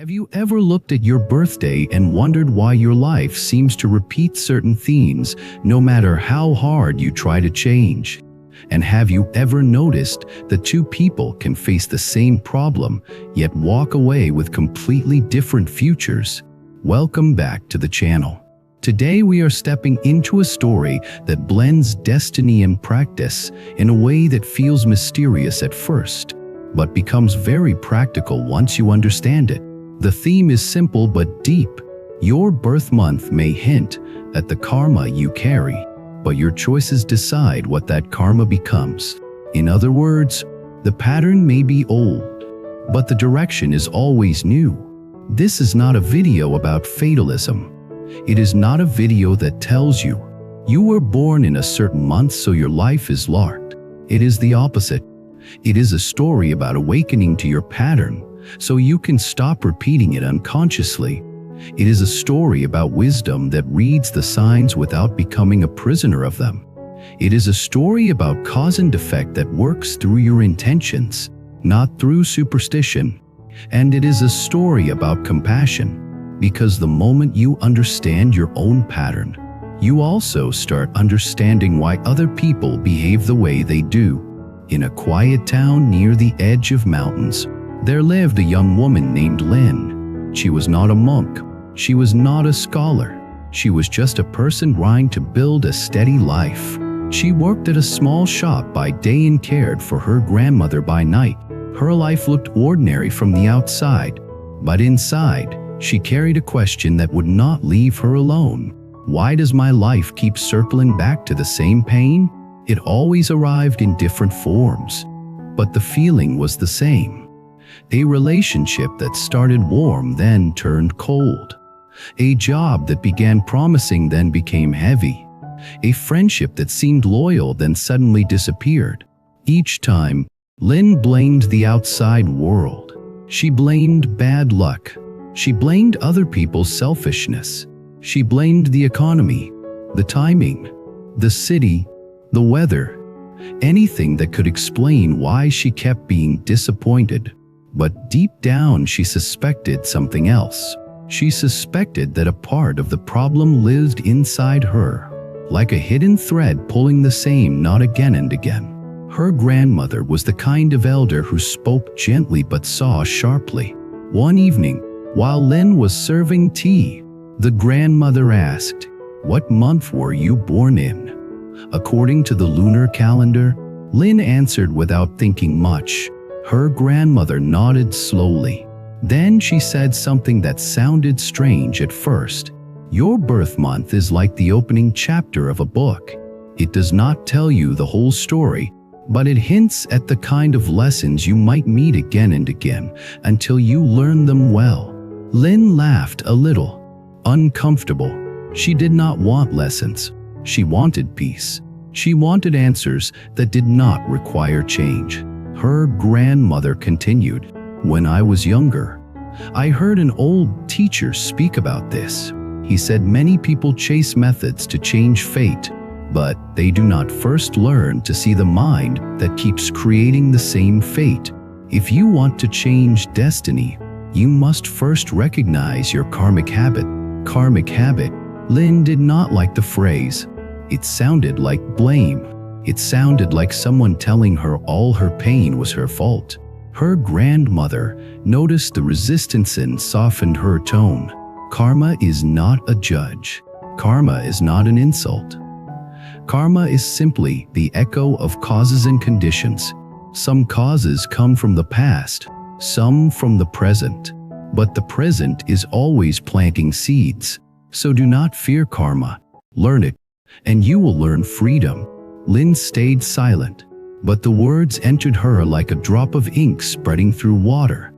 Have you ever looked at your birthday and wondered why your life seems to repeat certain themes, no matter how hard you try to change? And have you ever noticed that two people can face the same problem, yet walk away with completely different futures? Welcome back to the channel. Today we are stepping into a story that blends destiny and practice in a way that feels mysterious at first, but becomes very practical once you understand it. The theme is simple but deep. Your birth month may hint at the karma you carry, but your choices decide what that karma becomes. In other words, the pattern may be old, but the direction is always new. This is not a video about fatalism. It is not a video that tells you were born in a certain month so your life is locked. It is the opposite. It is a story about awakening to your pattern so you can stop repeating it unconsciously. It is a story about wisdom that reads the signs without becoming a prisoner of them. It is a story about cause and effect that works through your intentions, not through superstition. And it is a story about compassion, because the moment you understand your own pattern, you also start understanding why other people behave the way they do. In a quiet town near the edge of mountains, there lived a young woman named Lynn. She was not a monk. She was not a scholar. She was just a person trying to build a steady life. She worked at a small shop by day and cared for her grandmother by night. Her life looked ordinary from the outside, but inside, she carried a question that would not leave her alone. Why does my life keep circling back to the same pain? It always arrived in different forms, but the feeling was the same. A relationship that started warm then turned cold. A job that began promising then became heavy. A friendship that seemed loyal then suddenly disappeared. Each time, Lynn blamed the outside world. She blamed bad luck. She blamed other people's selfishness. She blamed the economy, the timing, the city, the weather, anything that could explain why she kept being disappointed. But deep down, she suspected something else. She suspected that a part of the problem lived inside her, like a hidden thread pulling the same knot again and again. Her grandmother was the kind of elder who spoke gently but saw sharply. One evening, while Lynn was serving tea, the grandmother asked, "What month were you born in?" According to the lunar calendar, Lynn answered without thinking much. Her grandmother nodded slowly. Then she said something that sounded strange at first. "Your birth month is like the opening chapter of a book. It does not tell you the whole story, but it hints at the kind of lessons you might meet again and again until you learn them well." Lynn laughed a little, uncomfortable. She did not want lessons. She wanted peace. She wanted answers that did not require change. Her grandmother continued, "When I was younger, I heard an old teacher speak about this. He said many people chase methods to change fate, but they do not first learn to see the mind that keeps creating the same fate. If you want to change destiny, you must first recognize your karmic habit." Karmic habit. Lynn did not like the phrase. It sounded like blame. It sounded like someone telling her all her pain was her fault. Her grandmother noticed the resistance and softened her tone. Karma is not a judge. Karma is not an insult. Karma is simply the echo of causes and conditions. Some causes come from the past, some from the present. But the present is always planting seeds. So do not fear karma. Learn it, and you will learn freedom. Lynn stayed silent, but the words entered her like a drop of ink spreading through water.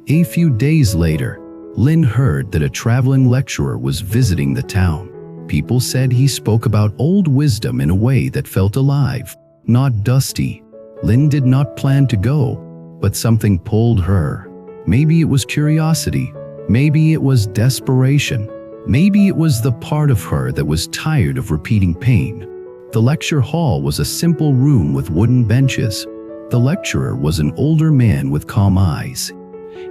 A few days later, Lynn heard that a traveling lecturer was visiting the town. People said he spoke about old wisdom in a way that felt alive, not dusty. Lynn did not plan to go, but something pulled her. Maybe it was curiosity. Maybe it was desperation. Maybe it was the part of her that was tired of repeating pain. The lecture hall was a simple room with wooden benches. The lecturer was an older man with calm eyes.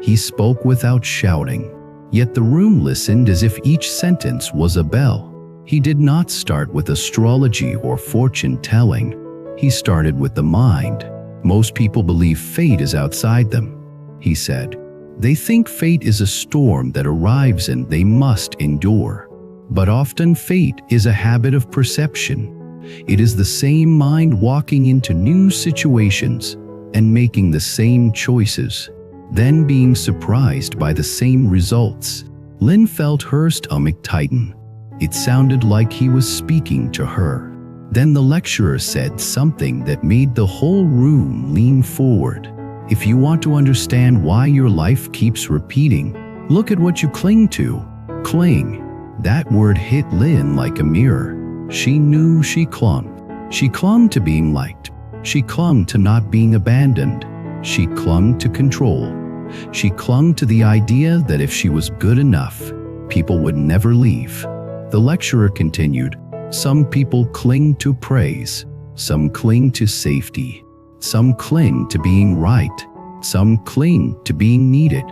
He spoke without shouting, yet the room listened as if each sentence was a bell. He did not start with astrology or fortune-telling. He started with the mind. Most people believe fate is outside them, he said. They think fate is a storm that arrives and they must endure. But often fate is a habit of perception. It is the same mind walking into new situations and making the same choices, then being surprised by the same results. Lynn felt her stomach tighten. It sounded like he was speaking to her. Then the lecturer said something that made the whole room lean forward. If you want to understand why your life keeps repeating, look at what you cling to. Cling. That word hit Lynn like a mirror. She knew she clung. She clung to being liked. She clung to not being abandoned. She clung to control. She clung to the idea that if she was good enough, people would never leave. The lecturer continued, "Some people cling to praise. Some cling to safety. Some cling to being right. Some cling to being needed.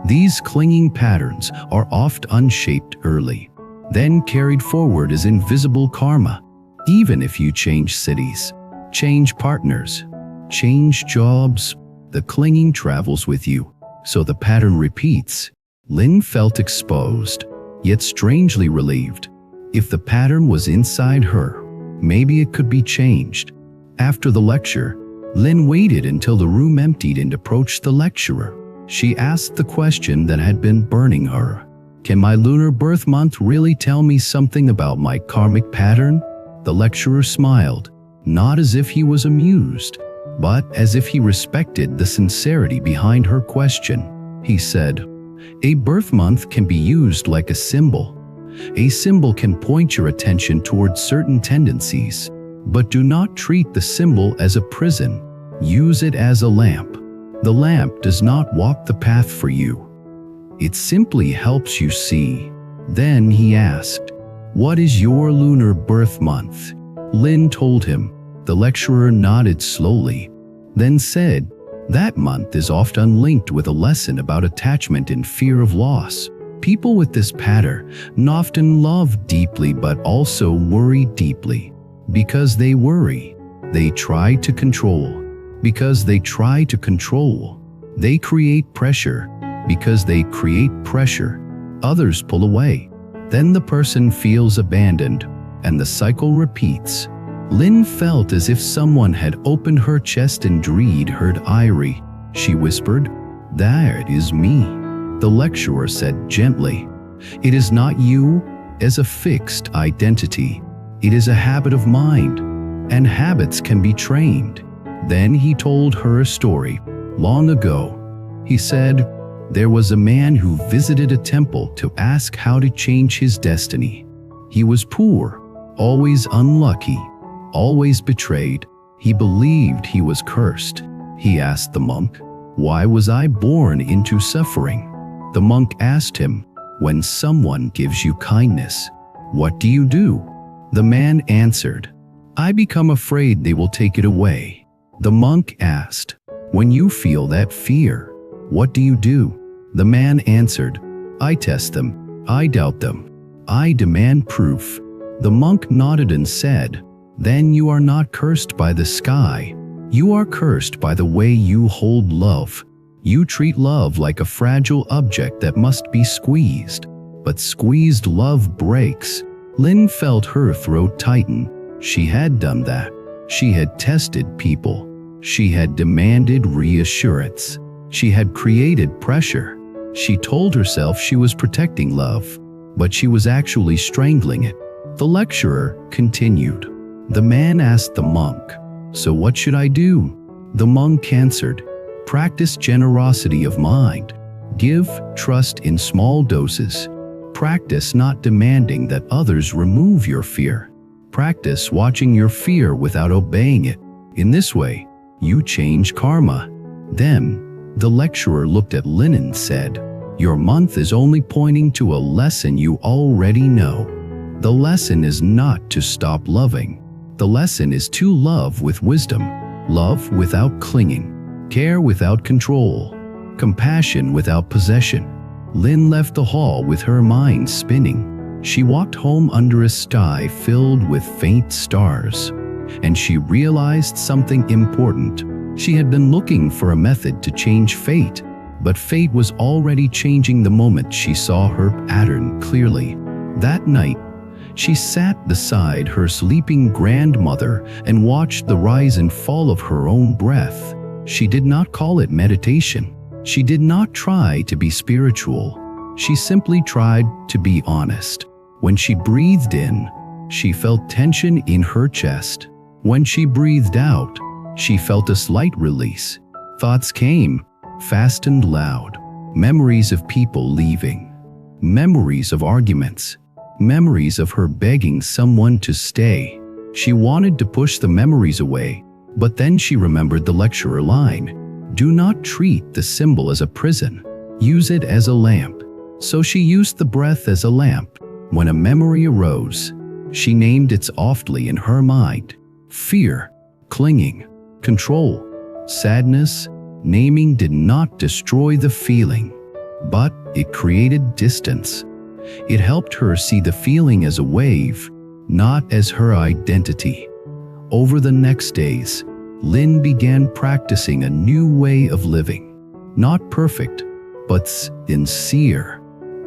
These clinging patterns are oft unshaped early, then carried forward as invisible karma. Even if you change cities, change partners, change jobs, the clinging travels with you, so the pattern repeats." Lynn felt exposed, yet strangely relieved. If the pattern was inside her, maybe it could be changed. After the lecture, Lynn waited until the room emptied and approached the lecturer. She asked the question that had been burning her. "Can my lunar birth month really tell me something about my karmic pattern?" The lecturer smiled, not as if he was amused, but as if he respected the sincerity behind her question. He said, "A birth month can be used like a symbol. A symbol can point your attention towards certain tendencies, but do not treat the symbol as a prison. Use it as a lamp. The lamp does not walk the path for you. It simply helps you see." Then he asked, "What is your lunar birth month?" Lynn told him. The lecturer nodded slowly, then said, "That month is often linked with a lesson about attachment and fear of loss. People with this pattern often love deeply but also worry deeply. Because they worry, they try to control. Because they try to control, they create pressure. Because they create pressure, others pull away. Then the person feels abandoned, and the cycle repeats." Lynn felt as if someone had opened her chest and dreed her irie. She whispered, "That is me." The lecturer said gently, "It is not you as a fixed identity. It is a habit of mind, and habits can be trained." Then he told her a story. Long ago, he said, there was a man who visited a temple to ask how to change his destiny. He was poor, always unlucky, always betrayed. He believed he was cursed. He asked the monk, "Why was I born into suffering?" The monk asked him, "When someone gives you kindness, what do you do?" The man answered, "I become afraid they will take it away." The monk asked, "When you feel that fear, what do you do?" The man answered, "I test them. I doubt them. I demand proof." The monk nodded and said, "Then you are not cursed by the sky. You are cursed by the way you hold love. You treat love like a fragile object that must be squeezed. But squeezed love breaks." Lynn felt her throat tighten. She had done that. She had tested people. She had demanded reassurance. She had created pressure. She told herself she was protecting love, but she was actually strangling it. The lecturer continued. The man asked the monk, "So what should I do?" The monk answered, "Practice generosity of mind. Give trust in small doses. Practice not demanding that others remove your fear. Practice watching your fear without obeying it. In this way, you change karma." Then, the lecturer looked at Lynn and said, "Your month is only pointing to a lesson you already know. The lesson is not to stop loving. The lesson is to love with wisdom, love without clinging, care without control. compassion without possession. Lynn left the hall with her mind spinning. She walked home under a sky filled with faint stars, and she realized something important. She had been looking for a method to change fate, but fate was already changing the moment she saw her pattern clearly. That night, she sat beside her sleeping grandmother and watched the rise and fall of her own breath. She did not call it meditation. She did not try to be spiritual. She simply tried to be honest. When she breathed in, she felt tension in her chest. When she breathed out, she felt a slight release. Thoughts came, fast and loud. Memories of people leaving. Memories of arguments. Memories of her begging someone to stay. She wanted to push the memories away, but then she remembered the lecturer line. Do not treat the symbol as a prison. Use it as a lamp. So she used the breath as a lamp. When a memory arose, she named it softly in her mind. Fear, clinging, control, sadness. Naming did not destroy the feeling, but it created distance. It helped her see the feeling as a wave, not as her identity. Over the next days, Lynn began practicing a new way of living. Not perfect, but sincere.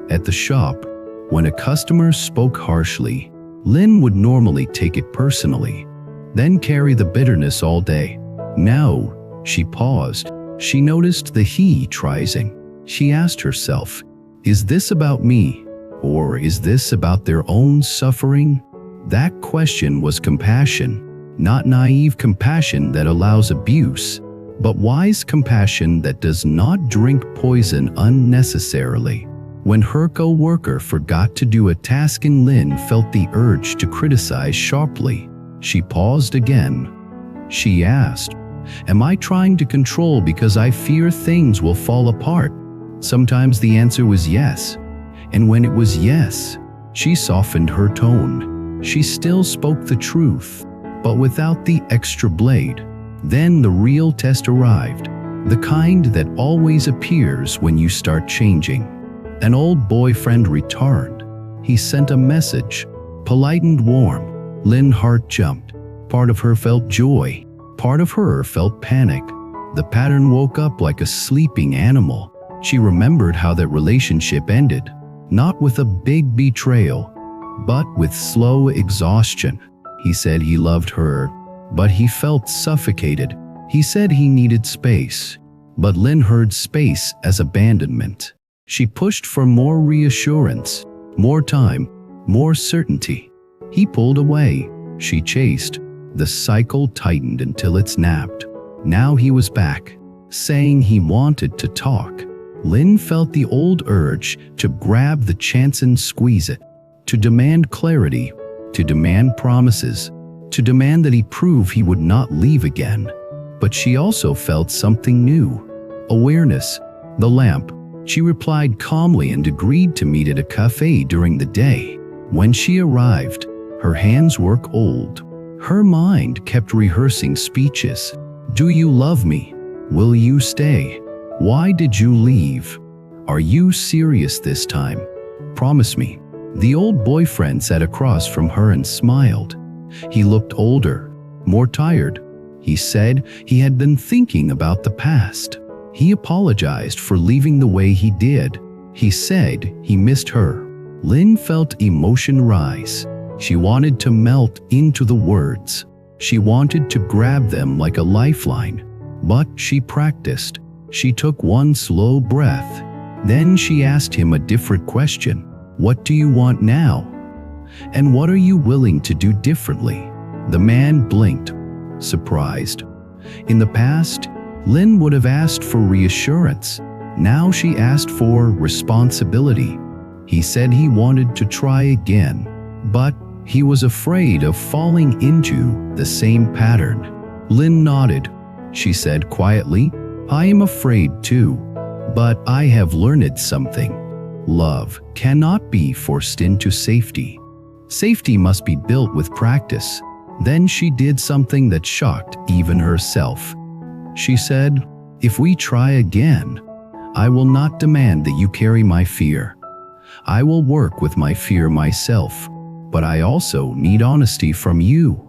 At the shop, when a customer spoke harshly, Lynn would normally take it personally, then carry the bitterness all day. Now, she paused. She noticed the heat rising. She asked herself, is this about me? Or is this about their own suffering? That question was compassion, not naive compassion that allows abuse, but wise compassion that does not drink poison unnecessarily. When her co-worker forgot to do a task and Lynn felt the urge to criticize sharply, she paused again. She asked, am I trying to control because I fear things will fall apart? Sometimes the answer was yes. And when it was yes, she softened her tone. She still spoke the truth, but without the extra blade. Then the real test arrived, the kind that always appears when you start changing. An old boyfriend returned. He sent a message, polite and warm. Lynn's heart jumped. Part of her felt joy. Part of her felt panic. The pattern woke up like a sleeping animal. She remembered how that relationship ended, not with a big betrayal, but with slow exhaustion. He said he loved her, but he felt suffocated. He said he needed space, but Lynn heard space as abandonment. She pushed for more reassurance, more time, more certainty. He pulled away. She chased. The cycle tightened until it snapped. Now he was back, saying he wanted to talk. Lynn felt the old urge to grab the chance and squeeze it, to demand clarity, to demand promises, to demand that he prove he would not leave again. But she also felt something new. Awareness, the lamp. She replied calmly and agreed to meet at a cafe during the day. When she arrived, her hands were cold. Her mind kept rehearsing speeches. Do you love me? Will you stay? Why did you leave? Are you serious this time? Promise me. The old boyfriend sat across from her and smiled. He looked older, more tired. He said he had been thinking about the past. He apologized for leaving the way he did. He said he missed her. Lynn felt emotion rise. She wanted to melt into the words. She wanted to grab them like a lifeline. But she practiced. She took one slow breath. Then she asked him a different question. What do you want now? And what are you willing to do differently? The man blinked, surprised. In the past, Lynn would have asked for reassurance. Now she asked for responsibility. He said he wanted to try again, but he was afraid of falling into the same pattern. Lynn nodded. She said quietly, I am afraid too, but I have learned something. Love cannot be forced into safety. Safety must be built with practice. Then she did something that shocked even herself. She said, if we try again, I will not demand that you carry my fear. I will work with my fear myself, but I also need honesty from you.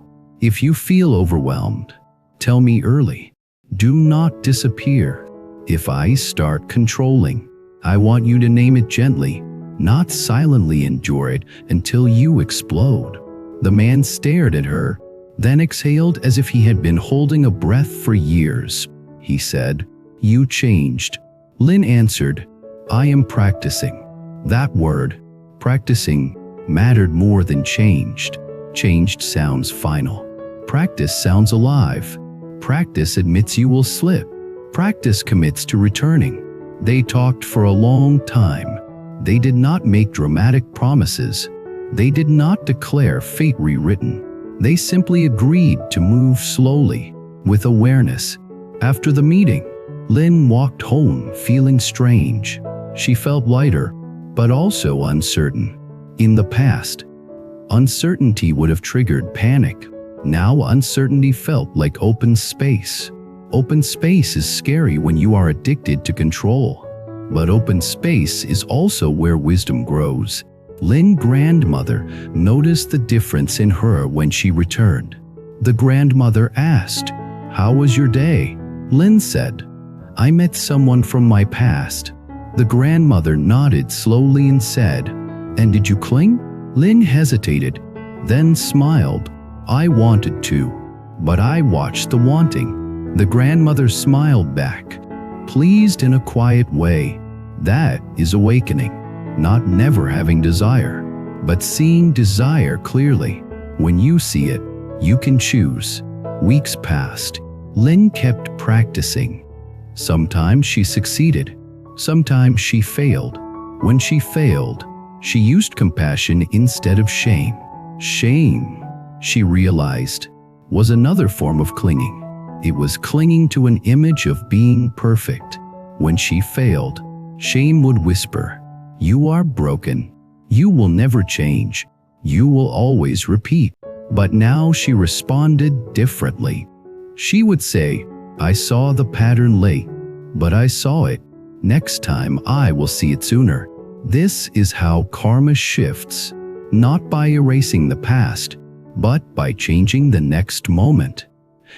If you feel overwhelmed, tell me early. Do not disappear. If I start controlling, I want you to name it gently, not silently endure it until you explode." The man stared at her, then exhaled as if he had been holding a breath for years. He said, "You changed." Lynn answered, "I am practicing." That word, practicing, mattered more than changed. Changed sounds final. Practice sounds alive. Practice admits you will slip. Practice commits to returning. They talked for a long time. They did not make dramatic promises. They did not declare fate rewritten. They simply agreed to move slowly, with awareness. After the meeting, Lynn walked home feeling strange. She felt lighter, but also uncertain. In the past, uncertainty would have triggered panic. Now uncertainty felt like open space. Open space is scary when you are addicted to control. But open space is also where wisdom grows. Lynn's grandmother noticed the difference in her when she returned. The grandmother asked, "How was your day?" Lynn said, "I met someone from my past." The grandmother nodded slowly and said, "And did you cling?" Lynn hesitated, then smiled. "I wanted to, but I watched the wanting." The grandmother smiled back, pleased in a quiet way. That is awakening. Not never having desire, but seeing desire clearly. When you see it, you can choose. Weeks passed. Lynn kept practicing. Sometimes she succeeded. Sometimes she failed. When she failed, she used compassion instead of shame. Shame, she realized, was another form of clinging. It was clinging to an image of being perfect. When she failed, shame would whisper, "You are broken. You will never change. You will always repeat." But now she responded differently. She would say, "I saw the pattern late, but I saw it. Next time I will see it sooner." This is how karma shifts, not by erasing the past, but by changing the next moment.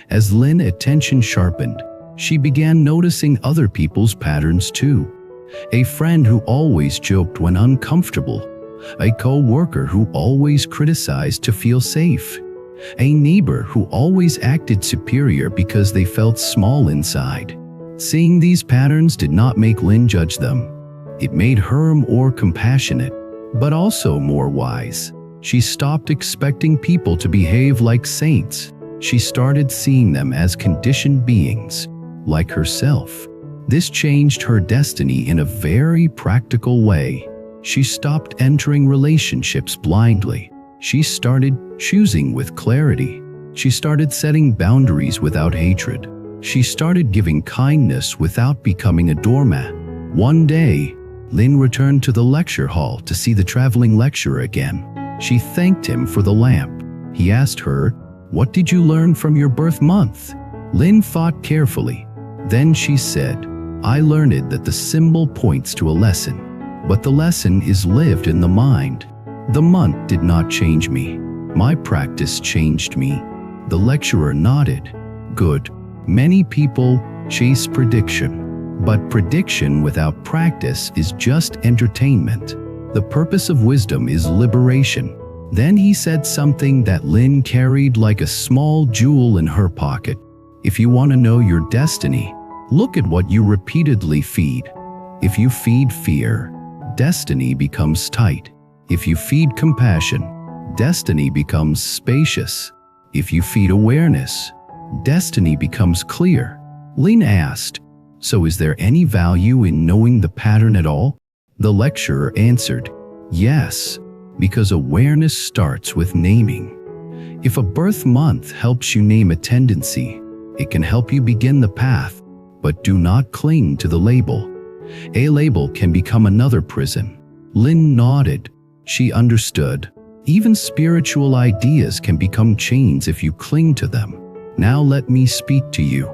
As Lynn's attention sharpened, she began noticing other people's patterns too. A friend who always joked when uncomfortable. A co-worker who always criticized to feel safe. A neighbor who always acted superior because they felt small inside. Seeing these patterns did not make Lynn judge them. It made her more compassionate, but also more wise. She stopped expecting people to behave like saints. She started seeing them as conditioned beings, like herself. This changed her destiny in a very practical way. She stopped entering relationships blindly. She started choosing with clarity. She started setting boundaries without hatred. She started giving kindness without becoming a doormat. One day, Lynn returned to the lecture hall to see the traveling lecturer again. She thanked him for the lamp. He asked her, "What did you learn from your birth month?" Lynn thought carefully. Then she said, "I learned that the symbol points to a lesson, but the lesson is lived in the mind. The month did not change me. My practice changed me." The lecturer nodded. "Good. Many people chase prediction, but prediction without practice is just entertainment. The purpose of wisdom is liberation." Then he said something that Lynn carried like a small jewel in her pocket. If you want to know your destiny, look at what you repeatedly feed. If you feed fear, destiny becomes tight. If you feed compassion, destiny becomes spacious. If you feed awareness, destiny becomes clear. Lynn asked, "So is there any value in knowing the pattern at all?" The lecturer answered, "Yes, because awareness starts with naming. If a birth month helps you name a tendency, it can help you begin the path, but do not cling to the label. A label can become another prison." Lynn nodded. She understood. Even spiritual ideas can become chains if you cling to them. "Now let me speak to you."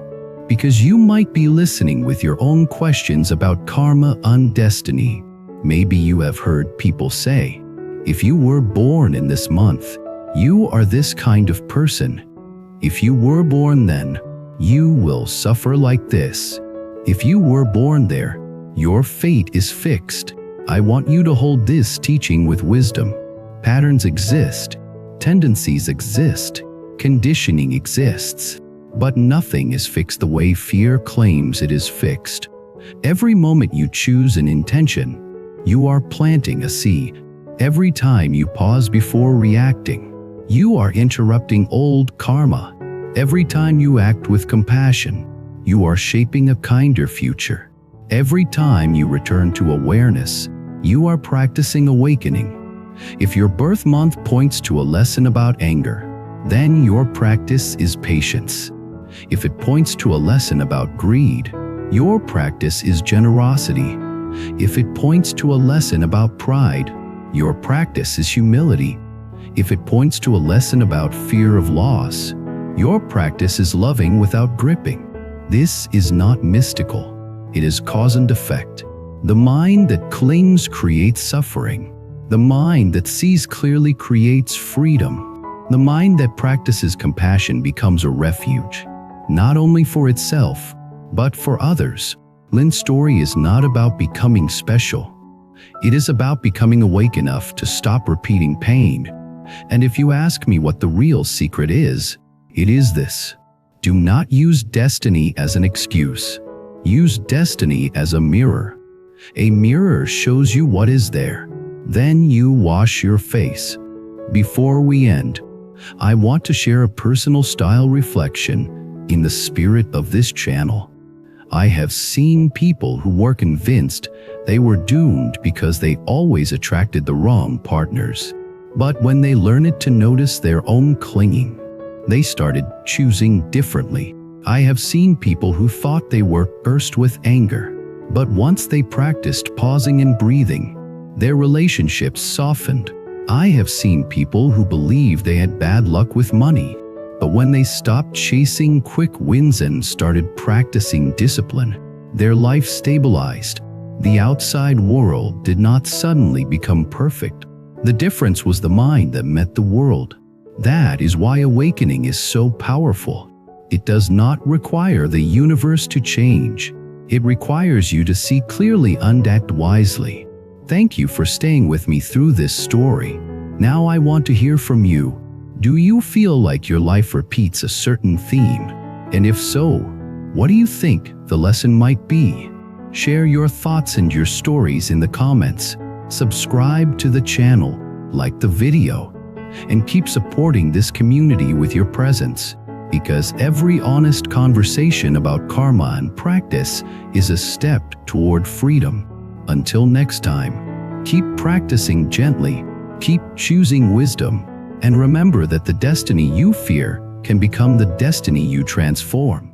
because you might be listening with your own questions about karma and destiny. Maybe you have heard people say, if you were born in this month, you are this kind of person. If you were born then, you will suffer like this. If you were born there, your fate is fixed. I want you to hold this teaching with wisdom. Patterns exist, tendencies exist, conditioning exists, but nothing is fixed the way fear claims it is fixed. Every moment you choose an intention, you are planting a seed. Every time you pause before reacting, you are interrupting old karma. Every time you act with compassion, you are shaping a kinder future. Every time you return to awareness, you are practicing awakening. If your birth month points to a lesson about anger, then your practice is patience. If it points to a lesson about greed, your practice is generosity. If it points to a lesson about pride, your practice is humility. If it points to a lesson about fear of loss, your practice is loving without gripping. This is not mystical. It is cause and effect. The mind that clings creates suffering. The mind that sees clearly creates freedom. The mind that practices compassion becomes a refuge, not only for itself, but for others. Lynn's story is not about becoming special. It is about becoming awake enough to stop repeating pain. And if you ask me what the real secret is, it is this. Do not use destiny as an excuse. Use destiny as a mirror. A mirror shows you what is there. Then you wash your face. Before we end, I want to share a personal style reflection in the spirit of this channel. I have seen people who were convinced they were doomed because they always attracted the wrong partners. But when they learned to notice their own clinging, they started choosing differently. I have seen people who thought they were cursed with anger, but once they practiced pausing and breathing, their relationships softened. I have seen people who believed they had bad luck with money, but when they stopped chasing quick wins and started practicing discipline, their life stabilized. The outside world did not suddenly become perfect. The difference was the mind that met the world. That is why awakening is so powerful. It does not require the universe to change. It requires you to see clearly and act wisely. Thank you for staying with me through this story. Now I want to hear from you. Do you feel like your life repeats a certain theme? And if so, what do you think the lesson might be? Share your thoughts and your stories in the comments. Subscribe to the channel, like the video, and keep supporting this community with your presence, because every honest conversation about karma and practice is a step toward freedom. Until next time, keep practicing gently, keep choosing wisdom, and remember that the destiny you fear can become the destiny you transform.